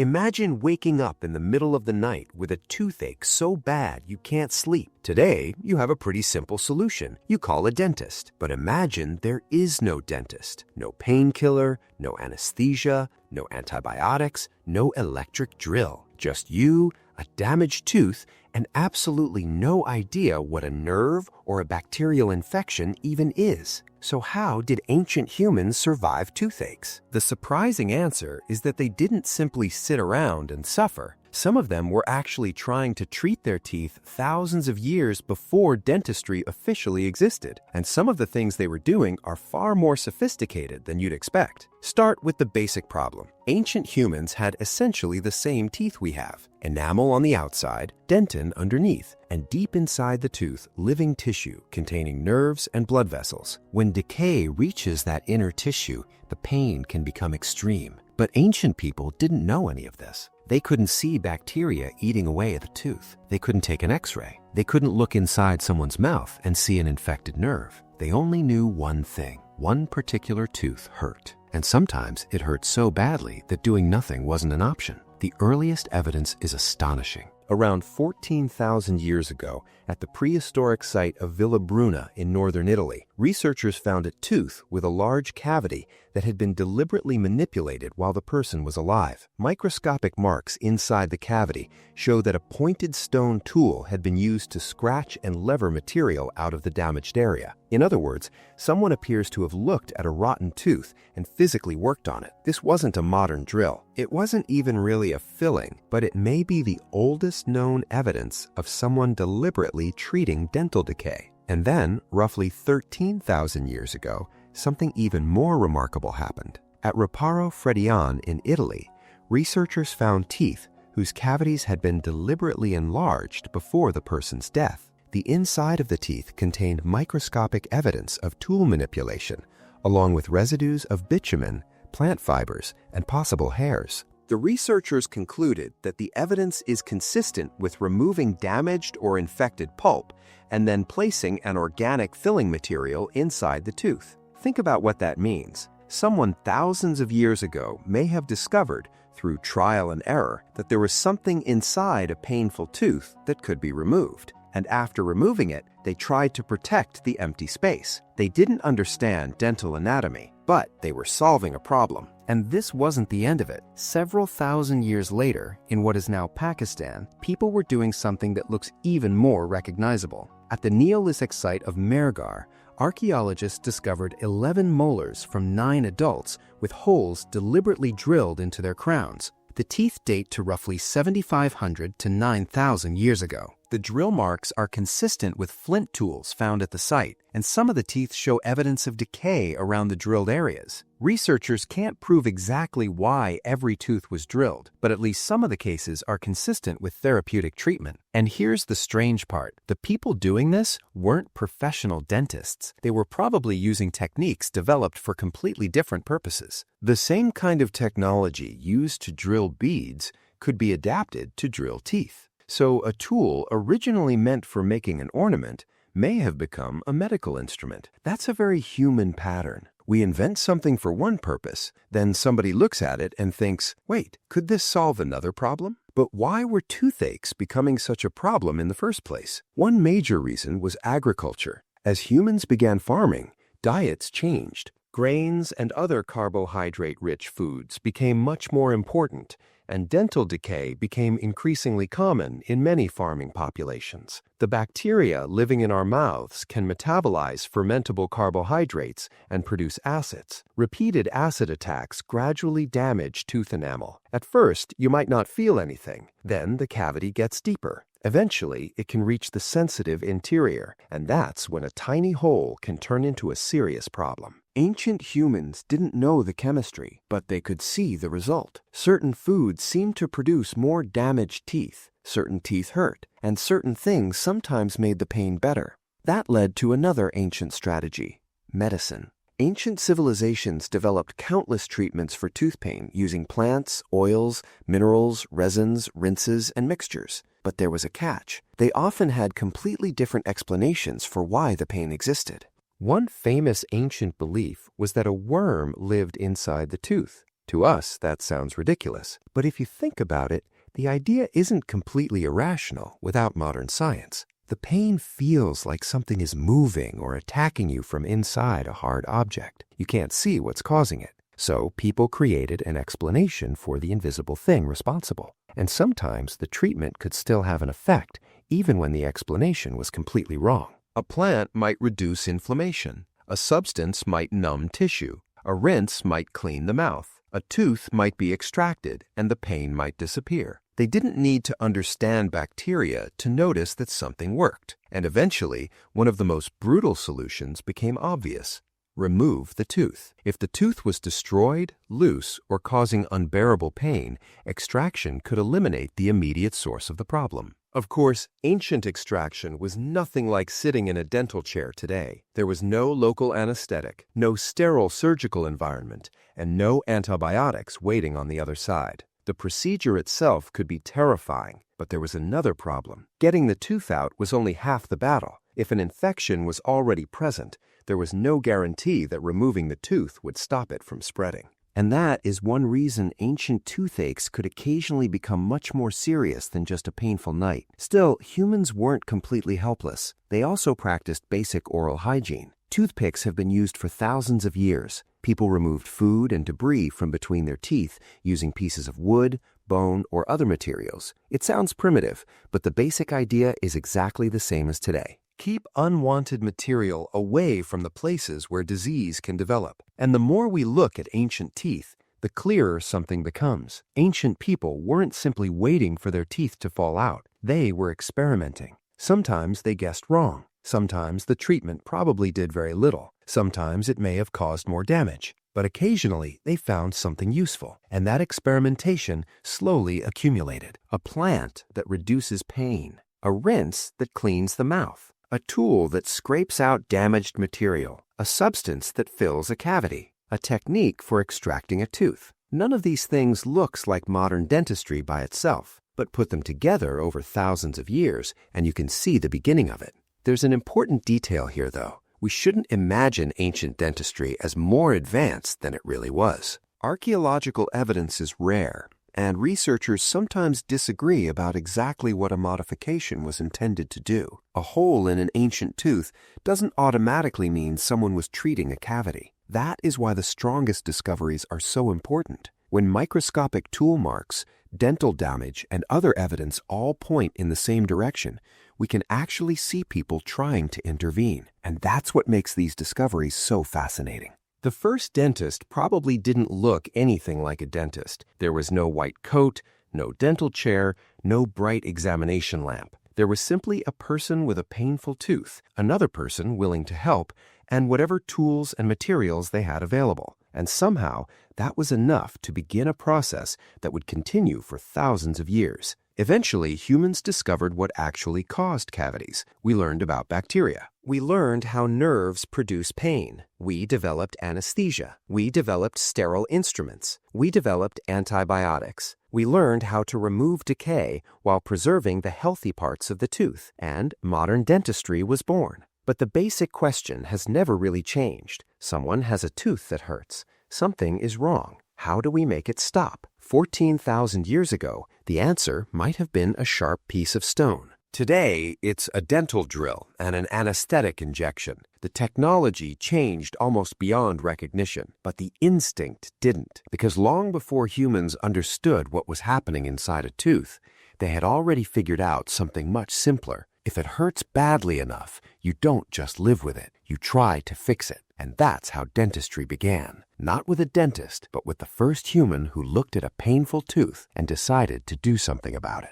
Imagine waking up in the middle of the night with a toothache so bad you can't sleep. Today, you have a pretty simple solution. You call a dentist. But imagine there is no dentist. No painkiller, no anesthesia, no antibiotics, no electric drill. Just you, a damaged tooth, and absolutely no idea what a nerve or a bacterial infection even is. So how did ancient humans survive toothaches? The surprising answer is that they didn't simply sit around and suffer. Some of them were actually trying to treat their teeth thousands of years before dentistry officially existed, and some of the things they were doing are far more sophisticated than you'd expect. Start with the basic problem. Ancient humans had essentially the same teeth we have: enamel on the outside, dentin underneath, and deep inside the tooth, living tissue containing nerves and blood vessels. When decay reaches that inner tissue, the pain can become extreme. But ancient people didn't know any of this. They couldn't see bacteria eating away at the tooth. They couldn't take an X-ray. They couldn't look inside someone's mouth and see an infected nerve. They only knew one thing. One particular tooth hurt. And sometimes it hurt so badly that doing nothing wasn't an option. The earliest evidence is astonishing. Around 14,000 years ago, at the prehistoric site of Villa Bruna in northern Italy, researchers found a tooth with a large cavity that had been deliberately manipulated while the person was alive. Microscopic marks inside the cavity show that a pointed stone tool had been used to scratch and lever material out of the damaged area. In other words, someone appears to have looked at a rotten tooth and physically worked on it. This wasn't a modern drill. It wasn't even really a filling, but it may be the oldest known evidence of someone deliberately treating dental decay. And then, roughly 13,000 years ago, something even more remarkable happened. At Reparo Fredian in Italy, researchers found teeth whose cavities had been deliberately enlarged before the person's death. The inside of the teeth contained microscopic evidence of tool manipulation, along with residues of bitumen, plant fibers, and possible hairs. The researchers concluded that the evidence is consistent with removing damaged or infected pulp and then placing an organic filling material inside the tooth. Think about what that means. Someone thousands of years ago may have discovered, through trial and error, that there was something inside a painful tooth that could be removed. And after removing it, they tried to protect the empty space. They didn't understand dental anatomy, but they were solving a problem. And this wasn't the end of it. Several thousand years later, in what is now Pakistan, people were doing something that looks even more recognizable. At the Neolithic site of Mehrgarh, archaeologists discovered 11 molars from 9 adults with holes deliberately drilled into their crowns. The teeth date to roughly 7,500 to 9,000 years ago. The drill marks are consistent with flint tools found at the site, and some of the teeth show evidence of decay around the drilled areas. Researchers can't prove exactly why every tooth was drilled, but at least some of the cases are consistent with therapeutic treatment. And here's the strange part. The people doing this weren't professional dentists. They were probably using techniques developed for completely different purposes. The same kind of technology used to drill beads could be adapted to drill teeth. So a tool originally meant for making an ornament may have become a medical instrument. That's a very human pattern. We invent something for one purpose, then somebody looks at it and thinks, wait, could this solve another problem? But why were toothaches becoming such a problem in the first place? One major reason was agriculture. As humans began farming, diets changed. Grains and other carbohydrate-rich foods became much more important, and dental decay became increasingly common in many farming populations. The bacteria living in our mouths can metabolize fermentable carbohydrates and produce acids. Repeated acid attacks gradually damage tooth enamel. At first, you might not feel anything. Then the cavity gets deeper. Eventually, it can reach the sensitive interior, and that's when a tiny hole can turn into a serious problem. Ancient humans didn't know the chemistry, but they could see the result. Certain foods seemed to produce more damaged teeth, certain teeth hurt, and certain things sometimes made the pain better. That led to another ancient strategy: medicine. Ancient civilizations developed countless treatments for tooth pain using plants, oils, minerals, resins, rinses, and mixtures. But there was a catch. They often had completely different explanations for why the pain existed. One famous ancient belief was that a worm lived inside the tooth. To us, that sounds ridiculous. But if you think about it, the idea isn't completely irrational without modern science. The pain feels like something is moving or attacking you from inside a hard object. You can't see what's causing it. So people created an explanation for the invisible thing responsible. And sometimes the treatment could still have an effect, even when the explanation was completely wrong. A plant might reduce inflammation. A substance might numb tissue. A rinse might clean the mouth. A tooth might be extracted and the pain might disappear. They didn't need to understand bacteria to notice that something worked. And eventually, one of the most brutal solutions became obvious. Remove the tooth. If the tooth was destroyed, loose, or causing unbearable pain, extraction could eliminate the immediate source of the problem. Of course, ancient extraction was nothing like sitting in a dental chair today. There was no local anesthetic, no sterile surgical environment, and no antibiotics waiting on the other side. The procedure itself could be terrifying, but there was another problem. Getting the tooth out was only half the battle. If an infection was already present, there was no guarantee that removing the tooth would stop it from spreading. And that is one reason ancient toothaches could occasionally become much more serious than just a painful night. Still, humans weren't completely helpless. They also practiced basic oral hygiene. Toothpicks have been used for thousands of years. People removed food and debris from between their teeth using pieces of wood, bone, or other materials. It sounds primitive, but the basic idea is exactly the same as today. Keep unwanted material away from the places where disease can develop. And the more we look at ancient teeth, the clearer something becomes. Ancient people weren't simply waiting for their teeth to fall out. They were experimenting. Sometimes they guessed wrong. Sometimes the treatment probably did very little. Sometimes it may have caused more damage. But occasionally they found something useful. And that experimentation slowly accumulated. A plant that reduces pain. A rinse that cleans the mouth. A tool that scrapes out damaged material, a substance that fills a cavity, a technique for extracting a tooth. None of these things looks like modern dentistry by itself, but put them together over thousands of years and you can see the beginning of it. There's an important detail here though. We shouldn't imagine ancient dentistry as more advanced than it really was. Archaeological evidence is rare, and researchers sometimes disagree about exactly what a modification was intended to do. A hole in an ancient tooth doesn't automatically mean someone was treating a cavity. That is why the strongest discoveries are so important. When microscopic tool marks, dental damage, and other evidence all point in the same direction, we can actually see people trying to intervene. And that's what makes these discoveries so fascinating. The first dentist probably didn't look anything like a dentist. There was no white coat, no dental chair, no bright examination lamp. There was simply a person with a painful tooth, another person willing to help, and whatever tools and materials they had available. And somehow, that was enough to begin a process that would continue for thousands of years. Eventually, humans discovered what actually caused cavities. We learned about bacteria. We learned how nerves produce pain. We developed anesthesia. We developed sterile instruments. We developed antibiotics. We learned how to remove decay while preserving the healthy parts of the tooth. And modern dentistry was born. But the basic question has never really changed. Someone has a tooth that hurts. Something is wrong. How do we make it stop? 14,000 years ago, the answer might have been a sharp piece of stone. Today, it's a dental drill and an anesthetic injection. The technology changed almost beyond recognition, but the instinct didn't. Because long before humans understood what was happening inside a tooth, they had already figured out something much simpler. If it hurts badly enough, you don't just live with it. You try to fix it. And that's how dentistry began. Not with a dentist, but with the first human who looked at a painful tooth and decided to do something about it.